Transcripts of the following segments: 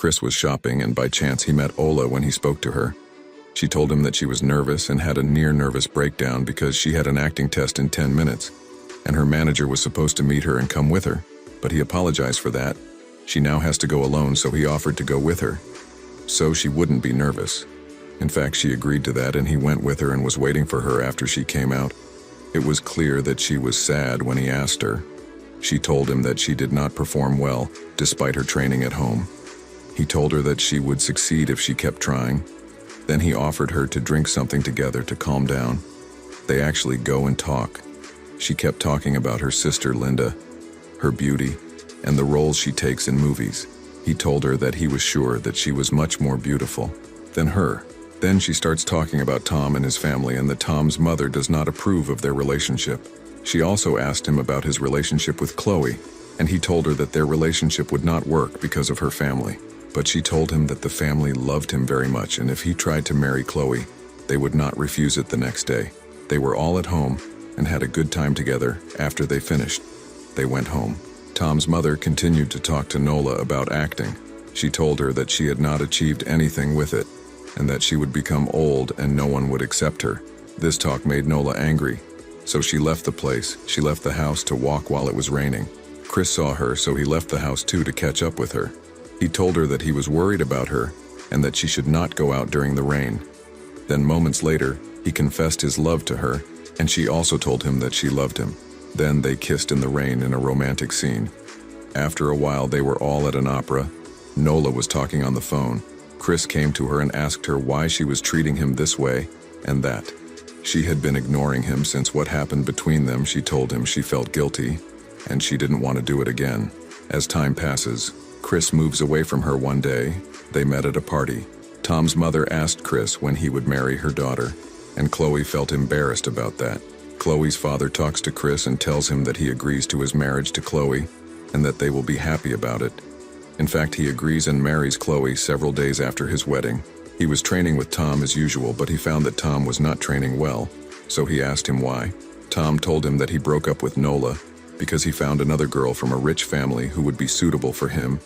Chris was shopping and by chance he met Ola when he spoke to her. She told him that she was nervous and had a near-nervous breakdown because she had an acting test in 10 minutes, and her manager was supposed to meet her and come with her, but he apologized for that. She now has to go alone, so he offered to go with her, so she wouldn't be nervous. In fact, she agreed to that and he went with her and was waiting for her after she came out. It was clear that she was sad when he asked her. She told him that she did not perform well, despite her training at home. He told her that she would succeed if she kept trying. Then he offered her to drink something together to calm down. They actually go and talk. She kept talking about her sister Linda, her beauty, and the roles she takes in movies. He told her that he was sure that she was much more beautiful than her. Then she starts talking about Tom and his family and that Tom's mother does not approve of their relationship. She also asked him about his relationship with Chloe, and he told her that their relationship would not work because of her family. But she told him that the family loved him very much, and if he tried to marry Chloe, they would not refuse it the next day. They were all at home and had a good time together. After they finished, they went home. Tom's mother continued to talk to Nola about acting. She told her that she had not achieved anything with it, and that she would become old and no one would accept her. This talk made Nola angry, so she left the place. She left the house to walk while it was raining. Chris saw her, so he left the house too to catch up with her. He told her that he was worried about her and that she should not go out during the rain. Then moments later, he confessed his love to her, and she also told him that she loved him. Then they kissed in the rain in a romantic scene. After a while, they were all at an opera. Nola was talking on the phone. Chris came to her and asked her why she was treating him this way and that. She had been ignoring him since what happened between them. She told him she felt guilty and she didn't want to do it again. As time passes, Chris moves away from her one day. They met at a party. Tom's mother asked Chris when he would marry her daughter, and Chloe felt embarrassed about that. Chloe's father talks to Chris and tells him that he agrees to his marriage to Chloe and that they will be happy about it. In fact, he agrees and marries Chloe several days after his wedding. He was training with Tom as usual, but he found that Tom was not training well, so he asked him why. Tom told him that he broke up with Nola because he found another girl from a rich family who would be suitable for him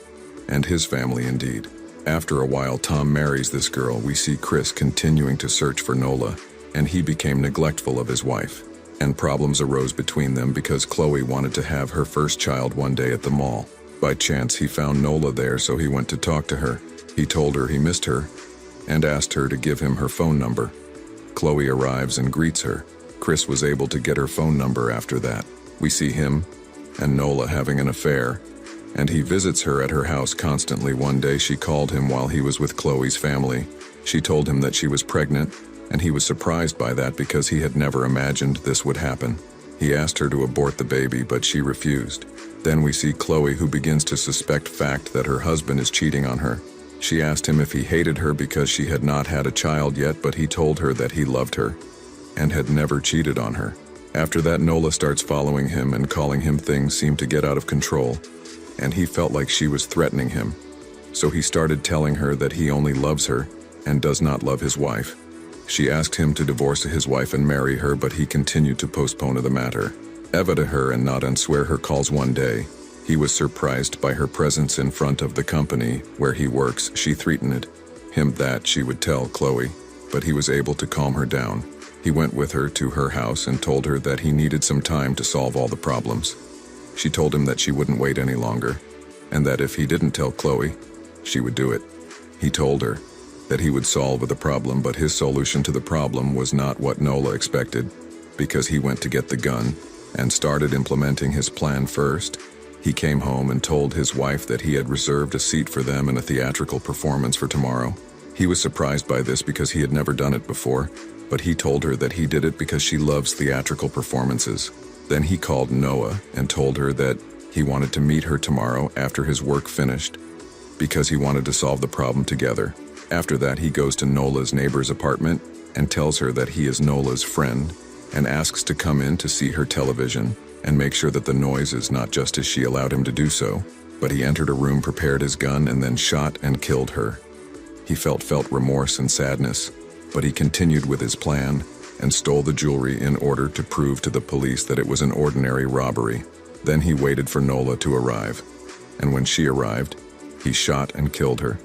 and his family indeed. After a while, Tom marries this girl. We see Chris continuing to search for Nola, and he became neglectful of his wife. And problems arose between them because Chloe wanted to have her first child one day at the mall. By chance, he found Nola there, so he went to talk to her. He told her he missed her and asked her to give him her phone number. Chloe arrives and greets her. Chris was able to get her phone number after that. We see him and Nola having an affair, and he visits her at her house constantly. One day she called him while he was with Chloe's family. She told him that she was pregnant, and he was surprised by that because he had never imagined this would happen. He asked her to abort the baby, but she refused. Then we see Chloe, who begins to suspect fact that her husband is cheating on her. She asked him if he hated her because she had not had a child yet, but he told her that he loved her and had never cheated on her. After that, Nola starts following him and calling him things seemed to get out of control, and he felt like she was threatening him. So he started telling her that he only loves her and does not love his wife. She asked him to divorce his wife and marry her, but he continued to postpone the matter. Eva to her and not answer her calls one day. He was surprised by her presence in front of the company where he works. She threatened him that she would tell Chloe, but he was able to calm her down. He went with her to her house and told her that he needed some time to solve all the problems. She told him that she wouldn't wait any longer, and that if he didn't tell Chloe, she would do it. He told her that he would solve the problem, but his solution to the problem was not what Nola expected, because he went to get the gun and started implementing his plan first. He came home and told his wife that he had reserved a seat for them in a theatrical performance for tomorrow. He was surprised by this because he had never done it before, but he told her that he did it because she loves theatrical performances. Then he called Noah and told her that he wanted to meet her tomorrow after his work finished, because he wanted to solve the problem together. After that, he goes to Nola's neighbor's apartment and tells her that he is Nola's friend and asks to come in to see her television and make sure that the noise is not just as she allowed him to do so, but he entered a room, prepared his gun, and then shot and killed her. He felt remorse and sadness, but he continued with his plan and stole the jewelry in order to prove to the police that it was an ordinary robbery. Then he waited for Nola to arrive, and when she arrived, He shot and killed her.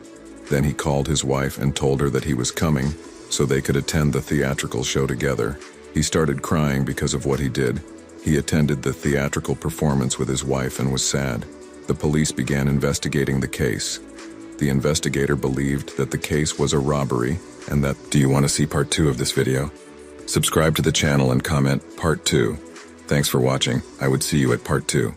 Then he called his wife and told her that he was coming so they could attend the theatrical show together. He started crying because of what he did. He attended the theatrical performance with his wife and was sad. The police began investigating the case. The investigator believed that the case was a robbery and that... Do you want to see part 2 of this video? Subscribe to the channel and comment part 2. Thanks for watching. I would see you at part 2.